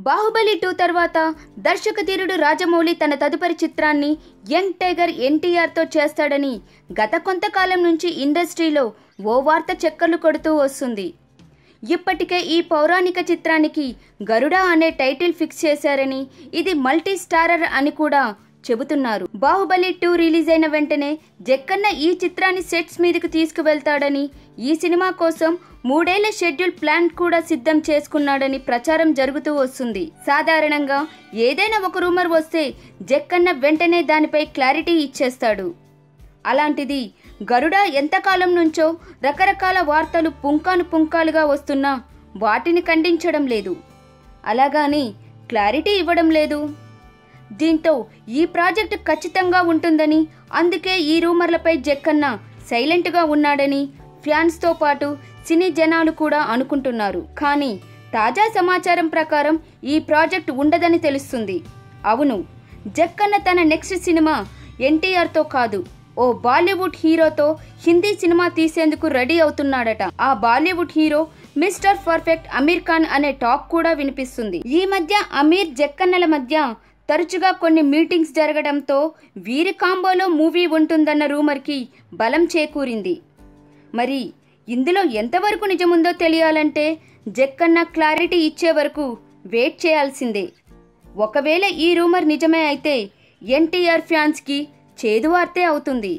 బాహుబలి 2 తర్వాత దర్శకధీరుడు రాజమౌళి తన తదుపరి చిత్రాన్ని యంగ్ టైగర్ ఎన్టీఆర్తో చేస్తాడని గత కొంతకాలం నుంచి ఇండస్ట్రీలో ఓ వార్త చక్కర్లు కొడుతూ వస్తుంది. ఇప్పటికే ఈ పౌరాణిక చిత్రానికి గరుడ అనే టైటిల్ ఫిక్స్ చేశారని, ఇది మల్టీ స్టారర్ అని కూడా చెబుతున్నారు. బాహుబలి 2 రిలీజ్ అయిన వెంటనే జక్కన్న ఈ చిత్రాన్ని సెట్స్ మీదకు తీసుకువెళ్తాడని, ఈ సినిమా కోసం 3 ఏళ్ల షెడ్యూల్ ప్లాన్ కూడా సిద్ధం చేసుకున్నాడని ప్రచారం జరుగుతూ వస్తుంది. సాధారణంగా ఏదైనా ఒక రూమర్ వస్తే జక్కన్న వెంటనే దానిపై క్లారిటీ ఇచ్చేస్తాడు. అలాంటిది గరుడ ఎంతకాలం నుంచో రకరకాల వార్తలు పుంకాలుగా వస్తున్నా వాటిని ఖండించడం లేదు, అలాగని క్లారిటీ ఇవ్వడం లేదు. దీంతో ఈ ప్రాజెక్ట్ ఖచ్చితంగా ఉంటుందని, అందుకే ఈ రూమర్లపై జక్కన్న సైలెంట్గా ఉన్నాడని ఫ్యాన్స్తో పాటు సినీ జనాలు కూడా అనుకుంటున్నారు. కానీ తాజా సమాచారం ప్రకారం ఈ ప్రాజెక్ట్ ఉండదని తెలుస్తుంది. అవును, జక్కన్న తన నెక్స్ట్ సినిమా ఎన్టీఆర్తో కాదు, ఓ బాలీవుడ్ హీరోతో హిందీ సినిమా తీసేందుకు రెడీ అవుతున్నాడట. ఆ Bollywood hero mister perfect Aamir Khan అనే టాక్ కూడా వినిపిస్తుంది. ఈ మధ్య అమీర్ జక్కన్నల మధ్య తరచుగా కొన్ని మీటింగ్స్ జరగడంతో వీరి కాంబోలో మూవీ ఉంటుందన్న రూమర్కి బలం చేకూరింది. మరి ఇందులో ఎంతవరకు నిజముందో తెలియాలంటే జక్కన్న క్లారిటీ ఇచ్చే వరకు వెయిట్ చేయాల్సిందే. ఒకవేళ ఈ రూమర్ నిజమే అయితే ఎన్టీఆర్ ఫ్యాన్స్కి చేదు వార్తే అవుతుంది.